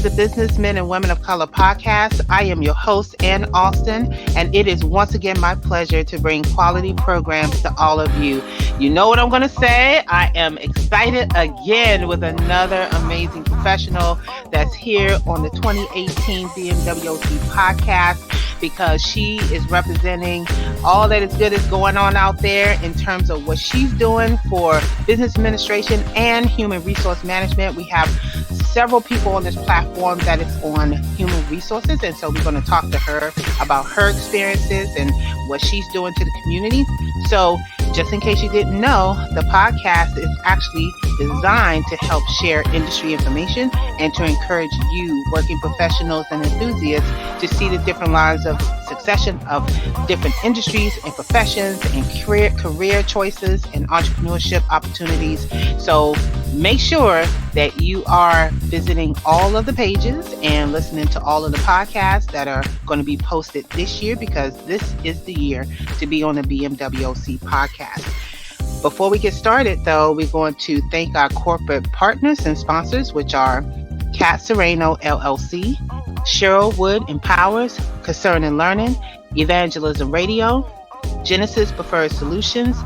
the Businessmen and Women of Color podcast. I am your host, Ann Alston, and it is once again my pleasure to bring quality programs to all of you. You know what I'm going to say? I am excited again with another amazing professional that's here on the 2018 BMWOC podcast, because she is representing all that is good is going on out there in terms of what she's doing for business administration and human resource management. We have several people on this platform that is on human resources, and so we're going to talk to her about her experiences and what she's doing to the community. So just in case you didn't know, the podcast is actually designed to help share industry information and to encourage you, working professionals and enthusiasts, to see the different lines of succession of different industries and professions and career choices and entrepreneurship opportunities. So make sure that you are visiting all of the pages and listening to all of the podcasts that are going to be posted this year, because this is the year to be on the BMWOC podcast. Before we get started, though, we're going to thank our corporate partners and sponsors, which are Cat Sereno LLC, Cheryl Wood Empowers, Concern and Learning, Evangelism Radio, Genesis Preferred Solutions,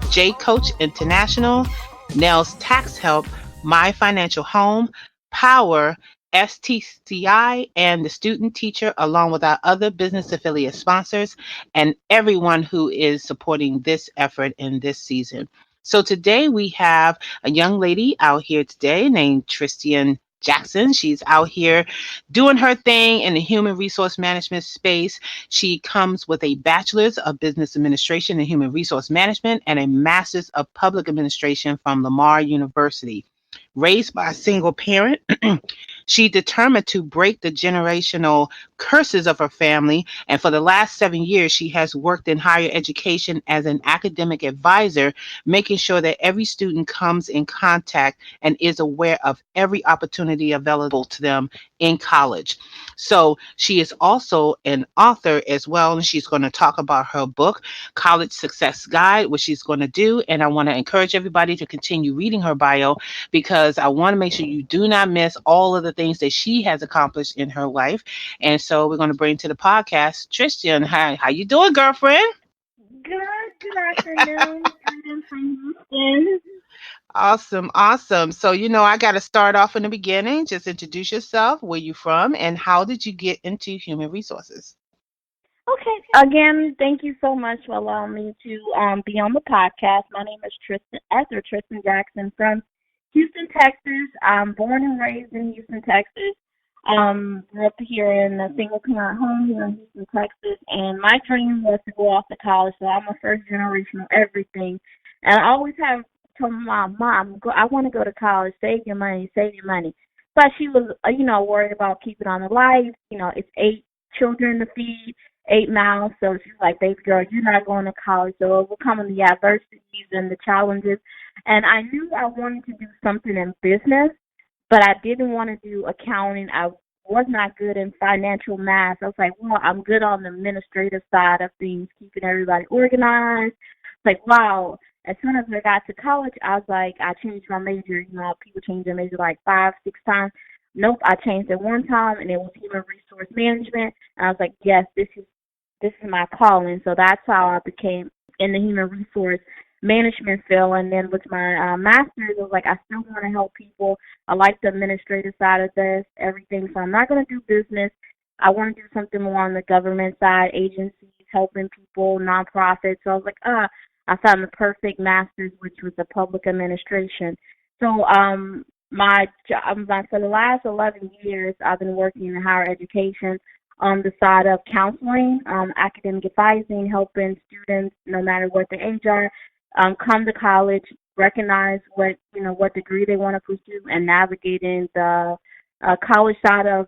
J Coach International, Nels Tax Help, My Financial Home, Power, STCI, and the Student Teacher, along with our other business affiliate sponsors, and everyone who is supporting this effort in this season. So today we have a young lady out here today named Tristan Jackson. She's out here doing her thing in the human resource management space. She comes with a Bachelors of Business Administration and Human Resource Management and a Master's of Public Administration from Lamar University. Raised by a single parent, she determined to break the generational curses of her family, and for the last 7 years, she has worked in higher education as an academic advisor, making sure that every student comes in contact and is aware of every opportunity available to them in college. So she is also an author as well, and she's going to talk about her book, College Success Guide, which she's going to do, and I want to encourage everybody to continue reading her bio, because I want to make sure you do not miss all of the things that she has accomplished in her life. And so we're going to bring to the podcast Tristan. How you doing, girlfriend? Good afternoon. I'm from Houston. Awesome. So, I got to start off in the beginning. Just introduce yourself, where you from, and how did you get into human resources? Okay. Again, thank you so much for allowing me to be on the podcast. My name is Tristan Jackson from Houston, Texas. I'm born and raised in Houston, Texas. Grew up here in a single parent home here in Houston, Texas, and my dream was to go off to college. So I'm a first generation of everything, and I always have told my mom, I want to go to college. Save your money. But she was, worried about keeping on the life. It's 8 children to feed, 8 mouths. So she's like, baby girl, you're not going to college. So overcoming the adversities and the challenges. And I knew I wanted to do something in business, but I didn't want to do accounting. I was not good in financial math. I was like, well, I'm good on the administrative side of things, keeping everybody organized. It's like, wow. As soon as I got to college, I was like, I changed my major. People change their major like 5, 6 times. Nope, I changed it one time, and it was human resource management. And I was like, yes, this is my calling. So that's how I became in the human resource management field. And then with my master's, I was like, I still want to help people. I like the administrative side of this, everything. So I'm not going to do business. I want to do something more on the government side, agencies, helping people, nonprofits. So I was like, I found the perfect master's, which was the public administration. So my job, for the last 11 years, I've been working in higher education on the side of counseling, academic advising, helping students, no matter what their age are, come to college, recognize what degree they want to pursue, and navigating the college side of,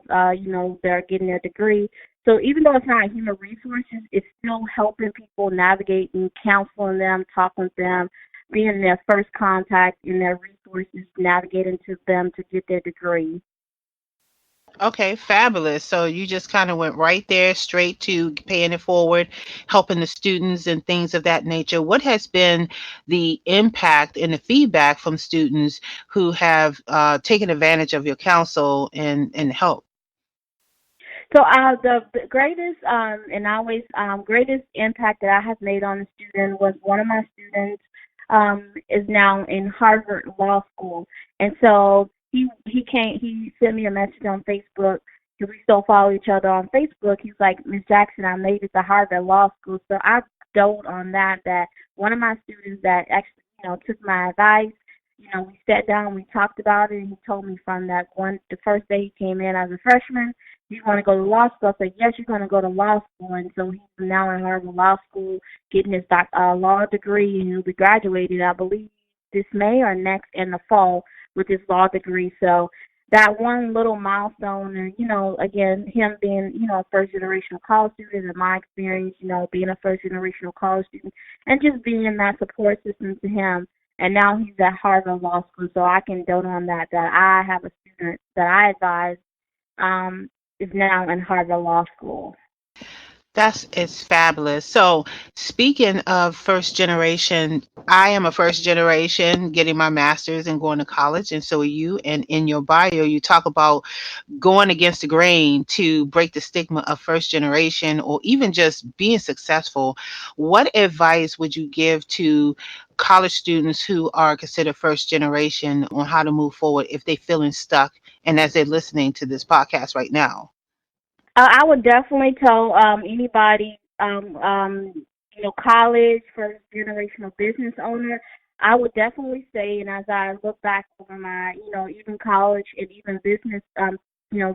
they're getting their degree. So even though it's not human resources, it's still helping people navigate and counseling them, talking with them, being their first contact in their resources, navigating to them to get their degree. Okay, fabulous. So you just kind of went right there, straight to paying it forward, helping the students and things of that nature. What has been the impact and the feedback from students who have taken advantage of your counsel and help? So the greatest and always greatest impact that I have made on a student was one of my students is now in Harvard Law School, and so he sent me a message on Facebook because we still follow each other on Facebook. He's like, Miss Jackson, I made it to Harvard Law School, so I dote on that one of my students that actually took my advice. We sat down, we talked about it, and he told me from that the first day he came in as a freshman, you want to go to law school? I said, yes, you're going to go to law school. And so he's now in Harvard Law School getting his law degree, and he'll be graduated, I believe, this May or next in the fall with his law degree. So that one little milestone, and, again, him being, a first-generational college student, in my experience, being a first-generational college student, and just being that support system to him. And now he's at Harvard Law School, so I can dote on that I have a student that I advise is now in Harvard Law School. It's fabulous. So, speaking of first generation, I am a first generation getting my master's and going to college, and so are you. And in your bio, you talk about going against the grain to break the stigma of first generation or even just being successful. What advice would you give to college students who are considered first generation on how to move forward if they're feeling stuck and as they're listening to this podcast right now? I would definitely tell anybody, college, first generational business owner. I would definitely say, and as I look back over my, even college and even business,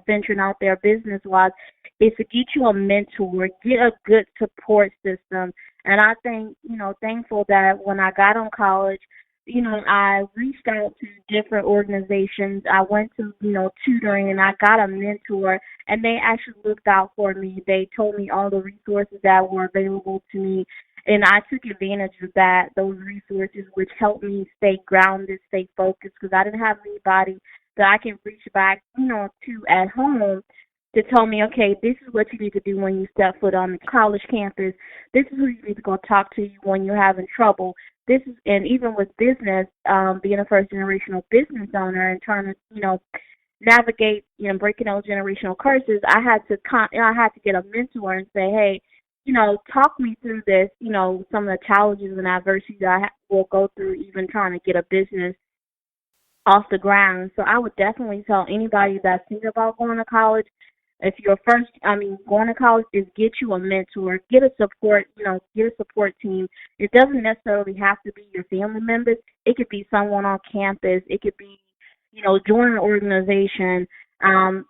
venturing out there business wise, is to get you a mentor, get a good support system. And I think, thankful that when I got on college, I reached out to different organizations. I went to, tutoring, and I got a mentor, and they actually looked out for me. They told me all the resources that were available to me, and I took advantage of those resources, which helped me stay grounded, stay focused, because I didn't have anybody that I can reach back, to at home to tell me, okay, this is what you need to do when you step foot on the college campus. This is who you need to go talk to when you're having trouble. And even with business, being a first generational business owner and trying to, navigate, breaking those generational curses, I had to get a mentor and say, hey, talk me through this, some of the challenges and adversities that I will go through even trying to get a business off the ground. So I would definitely tell anybody that's thinking about going to college, if you're going to college, is get you a mentor, get a support team. It doesn't necessarily have to be your family members. It could be someone on campus. It could be, join an organization.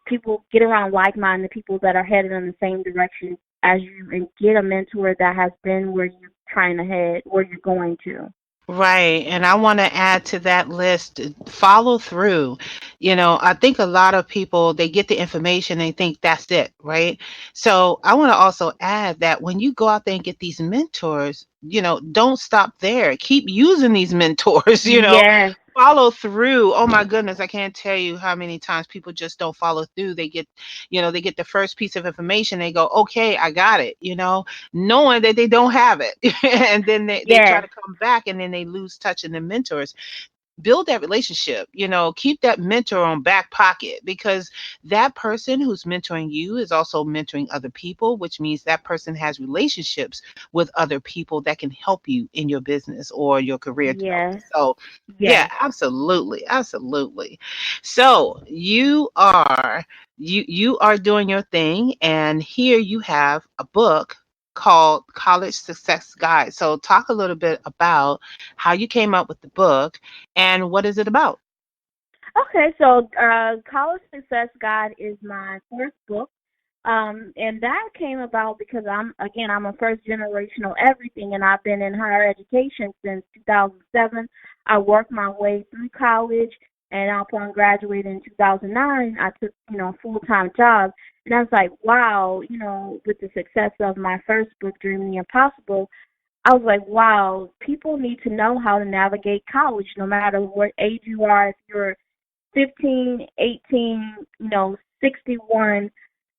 People get around like-minded people that are headed in the same direction as you, and get a mentor that has been where you're trying to head, where you're going to. Right. And I want to add to that list, follow through. I think a lot of people, they get the information, they think that's it, right? So I want to also add that when you go out there and get these mentors, don't stop there. Keep using these mentors, Yes, follow through. Oh my goodness, I can't tell you how many times people just don't follow through. They get the first piece of information, they go, okay, I got it, knowing that they don't have it. And then they try yes, to come back and then they lose touch in the mentors. Build that relationship, keep that mentor on back pocket, because that person who's mentoring you is also mentoring other people, which means that person has relationships with other people that can help you in your business or your career development. yes, So yeah, yes. absolutely, absolutely. So you are doing your thing, and here you have a book called College Success Guide. So talk a little bit about how you came up with the book and what is it about? Okay, so College Success Guide is my first book. And that came about because I'm a first generational everything, and I've been in higher education since 2007. I worked my way through college, and upon graduating in 2009, I took, a full-time job. And I was like, wow, with the success of my first book, Dreaming the Impossible, I was like, wow, people need to know how to navigate college, no matter what age you are. If you're 15, 18, 61,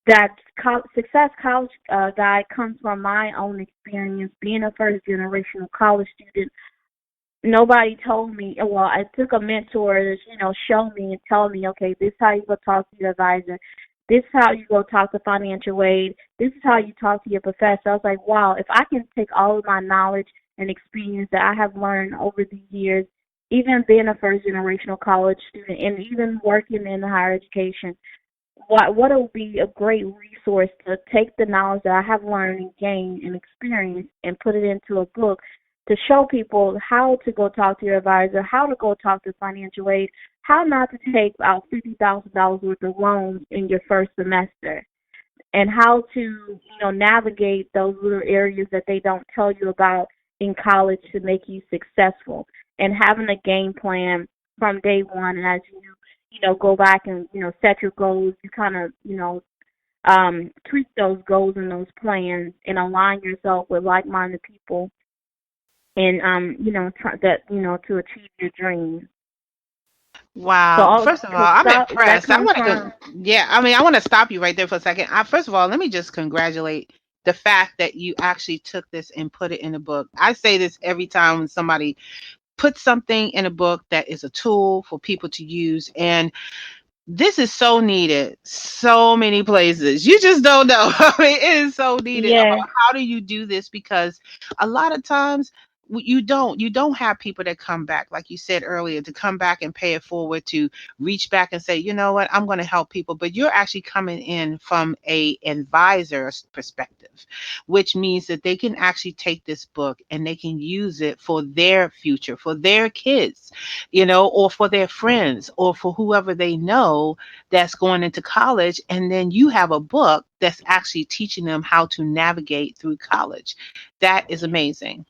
that success college guide comes from my own experience being a first generational college student. Nobody told me. Well, I took a mentor to show me and tell me, okay, this is how you go talk to your advisor. This is how you go talk to financial aid. This is how you talk to your professor. I was like, wow, if I can take all of my knowledge and experience that I have learned over the years, even being a first generational college student and even working in higher education, what it would be a great resource to take the knowledge that I have learned and gained and experienced and put it into a book to show people how to go talk to your advisor, how to go talk to financial aid, how not to take out $50,000 worth of loans in your first semester, and how to, navigate those little areas that they don't tell you about in college to make you successful, and having a game plan from day one. And as go back and, set your goals, you kind of, tweak those goals and those plans and align yourself with like-minded people and, to achieve your dreams. Wow. First of all, I'm That impressed. I comes want to go. from, Yeah. I mean, I want to stop you right there for a second. First of all, let me just congratulate the fact that you actually took this and put it in a book. I say this every time when somebody puts something in a book that is a tool for people to use. And this is so needed. So many places. You just don't know. I mean, it is so needed yeah, about how do you do this, because a lot of times you don't have people that come back, like you said earlier, to come back and pay it forward, to reach back and say, you know what, I'm going to help people. But you're actually coming in from a advisor's perspective, which means that they can actually take this book and they can use it for their future, for their kids, or for their friends, or for whoever they know that's going into college. And then you have a book that's actually teaching them how to navigate through college. That is amazing.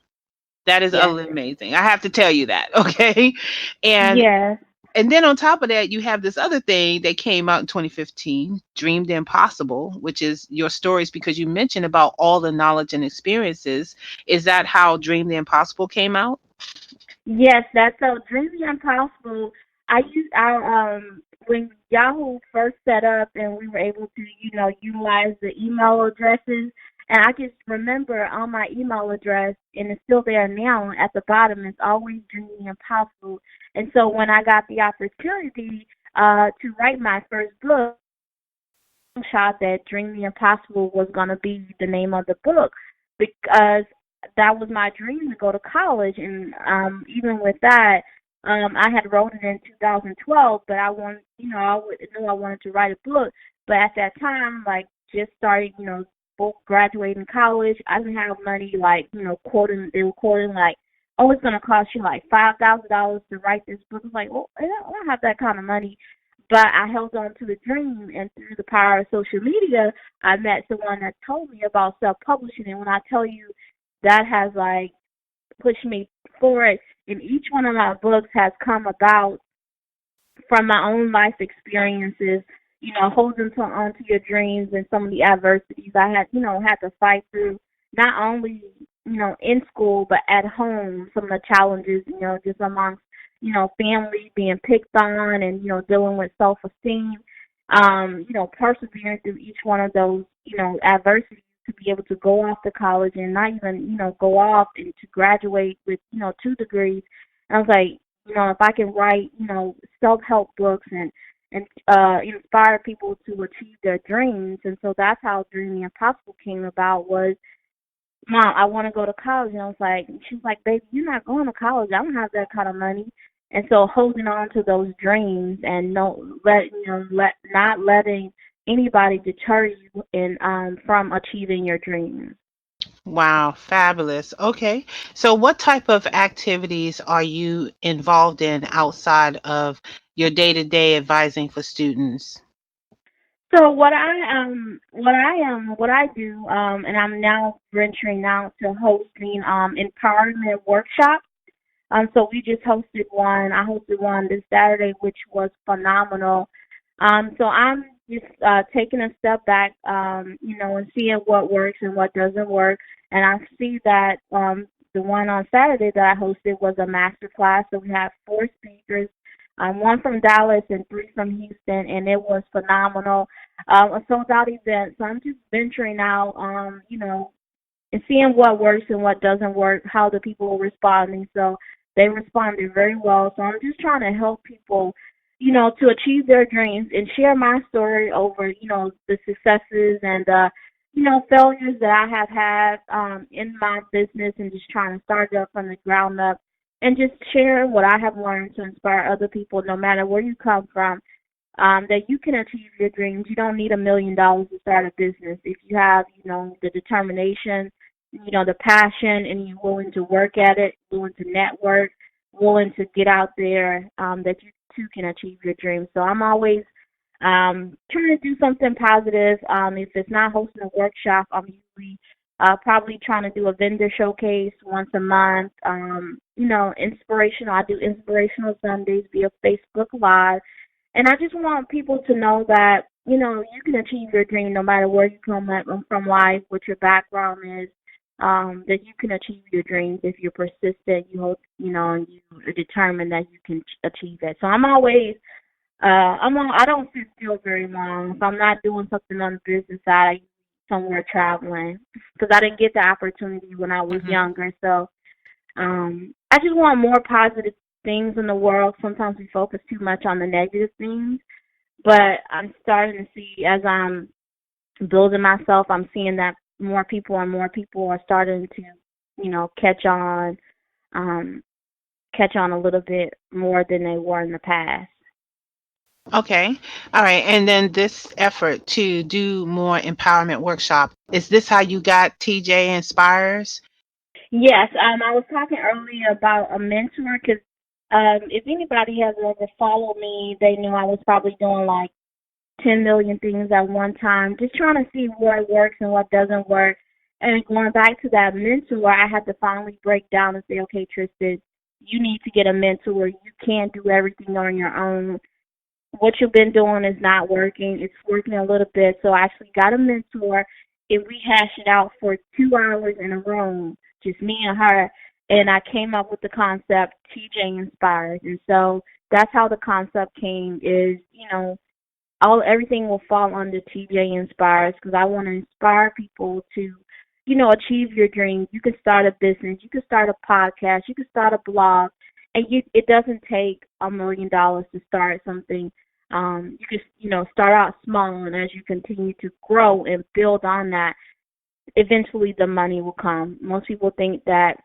That is yes, amazing. I have to tell you that, okay? And yes. and then on top of that, you have this other thing that came out in 2015, Dream the Impossible, which is your stories, because you mentioned about all the knowledge and experiences. Is that how Dream the Impossible came out? Yes, that's so Dreamy Impossible. I used our when Yahoo first set up and we were able to, utilize the email addresses, and I just remember on my email address, and it's still there now at the bottom, it's always Dreamy Impossible. And so when I got the opportunity to write my first book, shot that Dream the Impossible was going to be the name of the book, because that was my dream to go to college. And even with that, I had wrote it in 2012, but I wanted, knew I wanted to write a book. But at that time, like, just started, both graduating college, I didn't have money, like, they were quoting like, oh, it's going to cost you like $5,000 to write this book. I was like, well, I don't have that kind of money. But I held on to the dream, and through the power of social media, I met someone that told me about self-publishing. And when I tell you, that has like pushed me forward, and each one of my books has come about from my own life experiences, holding on to your dreams and some of the adversities I had, had to fight through, not only, in school, but at home, some of the challenges, just amongst, family being picked on and, dealing with self-esteem, persevering through each one of those, adversities to be able to go off to college and not even, go off and to graduate with, 2 degrees. And I was like, if I can write, self-help books and inspire people to achieve their dreams. And so that's how Dream the Impossible came about was, Mom, I want to go to college. And I was like, she was like, baby, you're not going to college. I don't have that kind of money. And so holding on to those dreams and not letting anybody deter you in from achieving your dreams. Wow, fabulous. Okay. So what type of activities are you involved in outside of your day-to-day advising for students? So what I do, and I'm now venturing out to hosting empowerment workshops. So we just hosted one. I hosted one this Saturday, which was phenomenal. So I'm just taking a step back, and seeing what works and what doesn't work. And I see that the one on Saturday that I hosted was a master class. So we had 4 speakers, one from Dallas and 3 from Houston, and it was phenomenal. A sold-out event. So I'm just venturing out, and seeing what works and what doesn't work, how the people are responding. So they responded very well. So I'm just trying to help people, to achieve their dreams and share my story over, the successes and failures that I have had in my business and just trying to start it up from the ground up and just share what I have learned to inspire other people, no matter where you come from, that you can achieve your dreams. You don't need $1 million to start a business. If you have, the determination, the passion, and you're willing to work at it, willing to network, willing to get out there, that you too can achieve your dreams. So I'm always trying to do something positive. If it's not hosting a workshop, I'm usually probably trying to do a vendor showcase once a month. Inspirational. I do inspirational Sundays via Facebook Live. And I just want people to know that, you can achieve your dream no matter where you come from life, what your background is, that you can achieve your dreams if you're persistent, you hope, and you are determined that you can achieve it. So I'm always, I don't sit still very long. If I'm not doing something on the business side, I'm somewhere traveling because I didn't get the opportunity when I was younger. So I just want more positive things in the world. Sometimes we focus too much on the negative things, but I'm starting to see as I'm building myself, I'm seeing that more people and more people are starting to, catch on a little bit more than they were in the past. Okay. All right. And then this effort to do more empowerment workshop, is this how you got TJ Inspires? Yes, I was talking earlier about a mentor because if anybody has ever followed me, they know I was probably doing like 10 million things at one time, just trying to see what works and what doesn't work. And going back to that mentor, I had to finally break down and say, okay, Tristan, you need to get a mentor. You can't do everything on your own. What you've been doing is not working. It's working a little bit. So I actually got a mentor, and we hashed it out for 2 hours in a room, just me and her. And I came up with the concept TJ Inspires. And so that's how the concept came is, everything will fall under TJ Inspires because I want to inspire people to, achieve your dreams. You can start a business, you can start a podcast, you can start a blog, and it doesn't take $1 million to start something. You can, start out small, and as you continue to grow and build on that, eventually the money will come. Most people think that,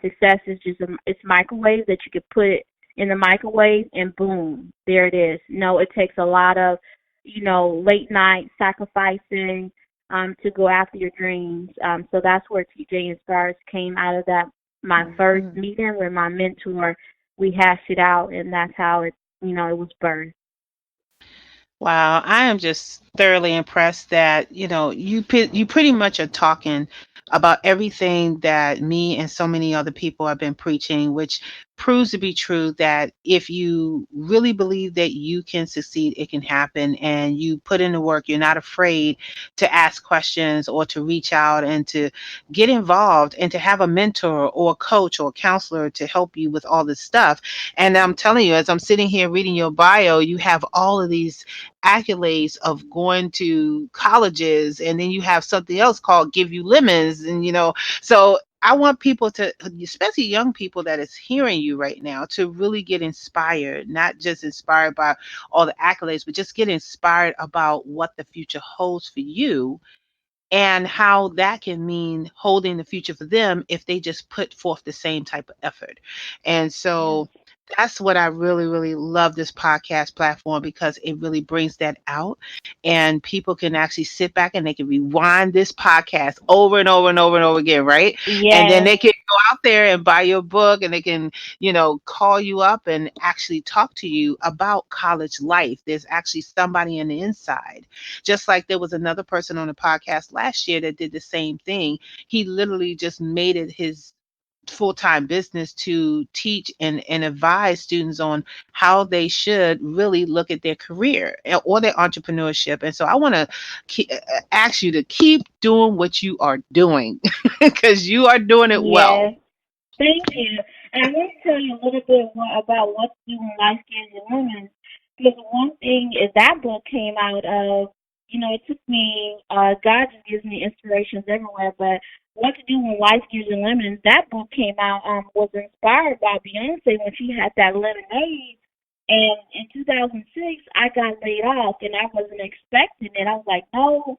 success is just it's microwave that you could put it in the microwave and boom, there it is. No, it takes a lot of, late night sacrificing to go after your dreams. So that's where TJ Inspires came out of that. My first meeting with my mentor, we hashed it out, and that's how it, it was birthed. Wow, I am just thoroughly impressed that, you pretty much are talking about everything that me and so many other people have been preaching, which proves to be true that if you really believe that you can succeed, it can happen, and you put in the work, you're not afraid to ask questions or to reach out and to get involved and to have a mentor or a coach or a counselor to help you with all this stuff. And I'm telling you, as I'm sitting here reading your bio, you have all of these accolades of going to colleges, and then you have something else called Give You Lemons, and so I want people to, especially young people that is hearing you right now, to really get inspired, not just inspired by all the accolades, but just get inspired about what the future holds for you and how that can mean holding the future for them if they just put forth the same type of effort. And Yes. so that's what I really, really love this podcast platform, because it really brings that out, and people can actually sit back and they can rewind this podcast over and over and over and over again, right? And then Yes. they can go out there and buy your book, and they can, call you up and actually talk to you about college life. There's actually somebody on the inside. Just like there was another person on the podcast last year that did the same thing. He literally just made it his full-time business to teach and advise students on how they should really look at their career or their entrepreneurship. And so I want to ask you to keep doing what you are doing because you are doing it well. Yes. Thank you. And I want to tell you a little bit about what to do when life gives you lemons. Because one thing is that book came out of, it took me, God just gives me inspirations everywhere, but what to do when life gives you lemons, that book came out, was inspired by Beyonce when she had that lemonade. And in 2006, I got laid off, and I wasn't expecting it. I was like, no,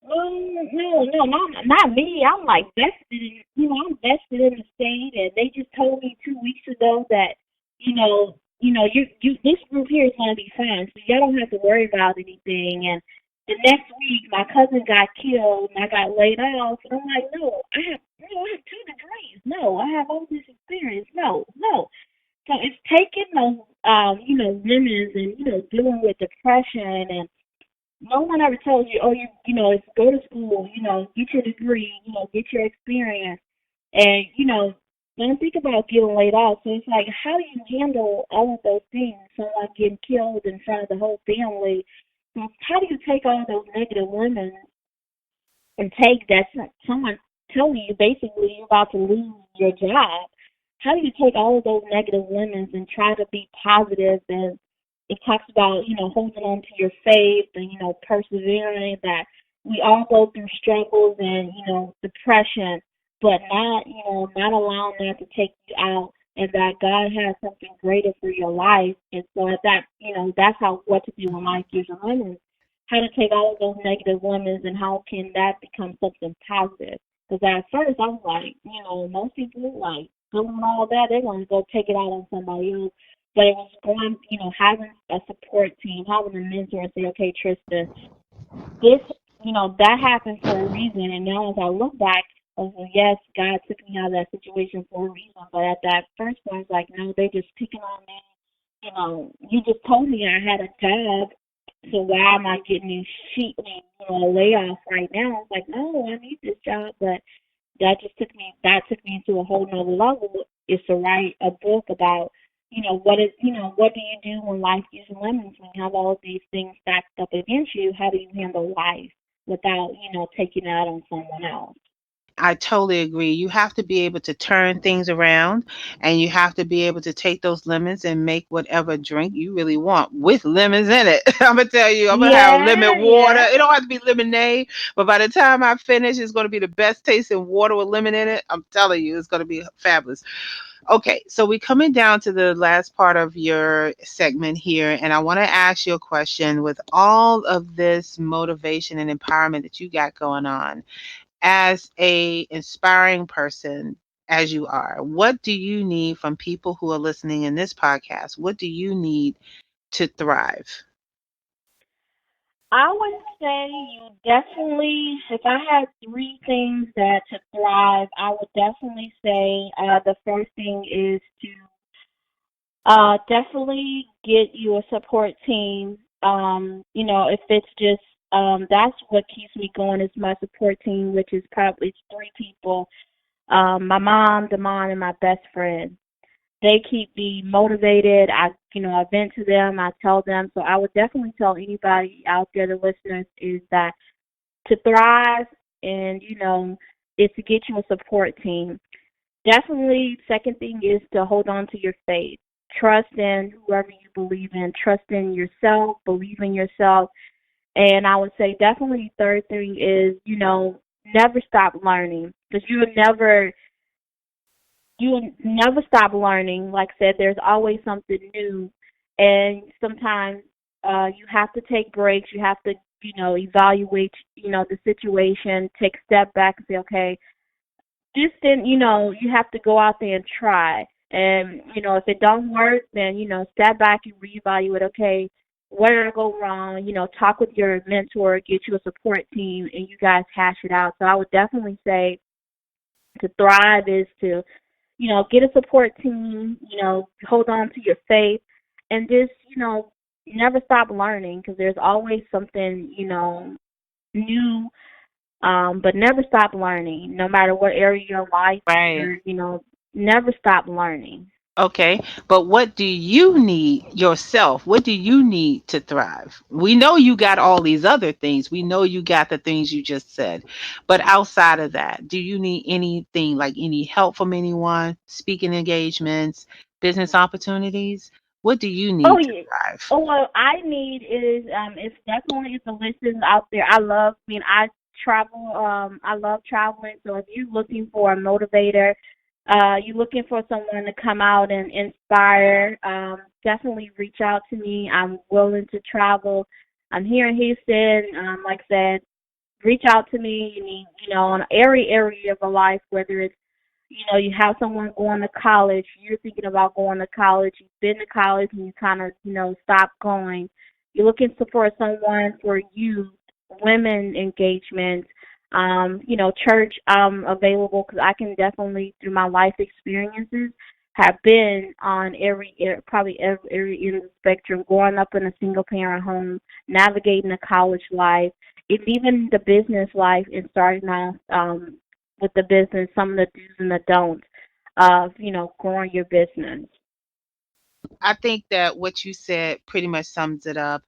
no, not me. I'm like vested in, I'm vested in the state, and they just told me 2 weeks ago that, this group here is going to be fine, so y'all don't have to worry about anything. And the next week, my cousin got killed, and I got laid off, and I'm like, no, I have 2 degrees. No, I have all this experience. No, no. So it's taking those, women and, dealing with depression, and no one ever tells you, oh, it's go to school, get your degree, get your experience, and, don't think about getting laid off. So it's like, how do you handle all of those things? Someone getting killed in front of the whole family. So how do you take all those negative women and take that someone telling you basically you're about to lose your job? How do you take all of those negative lemons and try to be positive? And it talks about, holding on to your faith and, persevering, that we all go through struggles and, depression, but not allowing that to take you out, and that God has something greater for your life. And so at that, that's what to do when life gives you lemons. How to take all of those negative lemons and how can that become something positive? Because at first I was like, most people like doing all that, they're going to go take it out on somebody else. But it was going, having a support team, having a mentor and say, okay, Tristan, this, that happened for a reason. And now as I look back, I was like, yes, God took me out of that situation for a reason. But at that first point, I was like, no, they're just picking on me. You just told me I had a job. So why am I getting these layoffs right now? I was like, no, I need this job. But that took me into a whole nother level, is to write a book about, what do you do when life gives you lemons, when you have all of these things stacked up against you? How do you handle life without, taking it out on someone else? I totally agree. You have to be able to turn things around, and you have to be able to take those lemons and make whatever drink you really want with lemons in it. I'm going to tell you, I'm going to have lemon water. Yeah. It don't have to be lemonade, but by the time I finish, it's going to be the best tasting water with lemon in it. I'm telling you, it's going to be fabulous. Okay, so we're coming down to the last part of your segment here, and I want to ask you a question. With all of this motivation and empowerment that you got going on, as a inspiring person as you are, what do you need from people who are listening in this podcast? What do you need to thrive? I would say you definitely, if I had 3 things that to thrive, I would definitely say the first thing is to definitely get you a support team. If it's just, that's what keeps me going, is my support team, which is probably 3 people. My mom, Damon, and my best friend. They keep me motivated. I vent to them. I tell them. So I would definitely tell anybody out there, the listeners, is that to thrive and, is to get you a support team. Definitely, second thing is to hold on to your faith. Trust in whoever you believe in. Trust in yourself. Believe in yourself. And I would say definitely third thing is, never stop learning, because you will never stop learning. Like I said, there's always something new. And sometimes you have to take breaks. You have to, evaluate, the situation, take a step back and say, okay, just then, you have to go out there and try. And, if it don't work, then, step back and reevaluate, okay, where did I go wrong? Talk with your mentor, get you a support team, and you guys hash it out. So I would definitely say to thrive is to, get a support team, hold on to your faith, and just, never stop learning, because there's always something, new, but never stop learning, no matter what area of your life Right. you're, never stop learning. Okay, but what do you need yourself? What do you need to thrive? We know you got all these other things. We know you got the things you just said. But outside of that, do you need anything, like any help from anyone, speaking engagements, business opportunities? What do you Oh need to yeah. thrive? Oh, what I need is it's definitely the listeners out there. I travel. I love traveling. So if you're looking for a motivator, you're looking for someone to come out and inspire. definitely reach out to me. I'm willing to travel. I'm here in Houston. Like I said, reach out to me. You need, on every area of a life, whether it's, you have someone going to college, you're thinking about going to college, you've been to college and you kind of, stop going. You're looking for someone for youth, women engagement, church available, because I can definitely, through my life experiences, have been on probably every end of the spectrum, growing up in a single parent home, navigating the college life, it's even the business life, and starting out with the business, some of the do's and the don'ts of, growing your business. I think that what you said pretty much sums it up.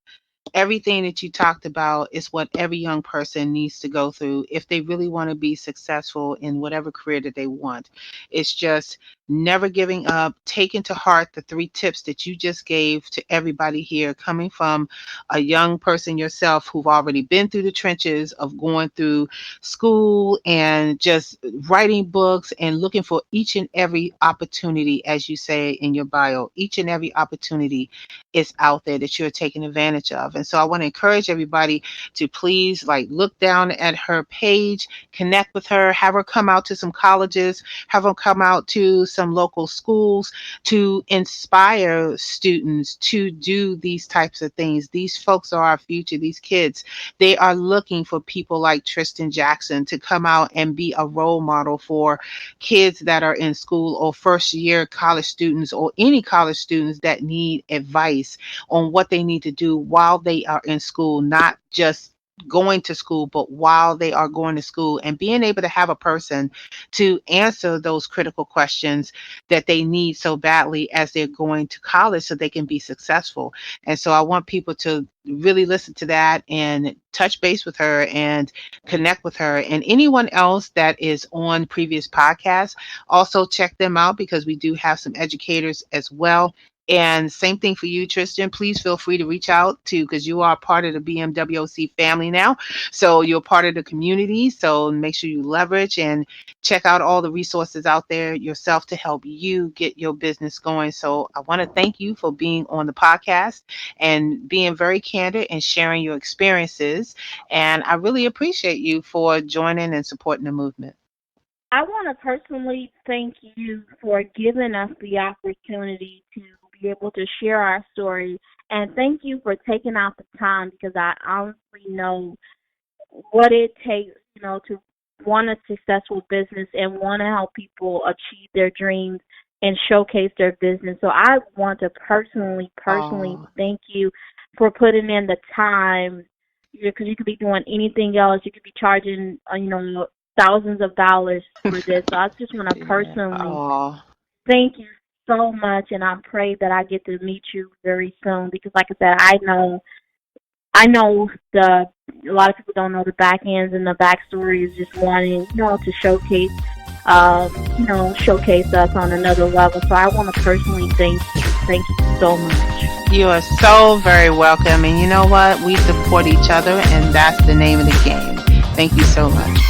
Everything that you talked about is what every young person needs to go through if they really want to be successful in whatever career that they want. It's just never giving up, taking to heart the 3 tips that you just gave to everybody here, coming from a young person yourself who've already been through the trenches of going through school and just writing books and looking for each and every opportunity, as you say in your bio. Each and every opportunity is out there that you're taking advantage of. And so I want to encourage everybody to please look down at her page, connect with her, have her come out to some colleges, have her come out to some local schools to inspire students to do these types of things. These folks are our future, these kids. They are looking for people like Tristan Jackson to come out and be a role model for kids that are in school or first year college students or any college students that need advice on what they need to do while they are in school, not just going to school, but while they are going to school, and being able to have a person to answer those critical questions that they need so badly as they're going to college so they can be successful. And so I want people to really listen to that and touch base with her and connect with her. And anyone else that is on previous podcasts, also check them out, because we do have some educators as well. And same thing for you, Tristan. Please feel free to reach out to, because you are part of the BMWOC family now. So you're part of the community. So make sure you leverage and check out all the resources out there yourself to help you get your business going. So I want to thank you for being on the podcast and being very candid and sharing your experiences. And I really appreciate you for joining and supporting the movement. I want to personally thank you for giving us the opportunity to be able to share our story, and thank you for taking out the time, because I honestly know what it takes, to want a successful business and want to help people achieve their dreams and showcase their business. So I want to personally thank you for putting in the time, because you could be doing anything else. You could be charging, thousands of dollars for this. So I just want to personally thank you so much, and I pray that I get to meet you very soon, because like I said, I know a lot of people don't know the back ends and the backstory is just wanting, to showcase us on another level. So I want to personally thank you. Thank you so much. You are so very welcome. And you know what? We support each other, and that's the name of the game. Thank you so much.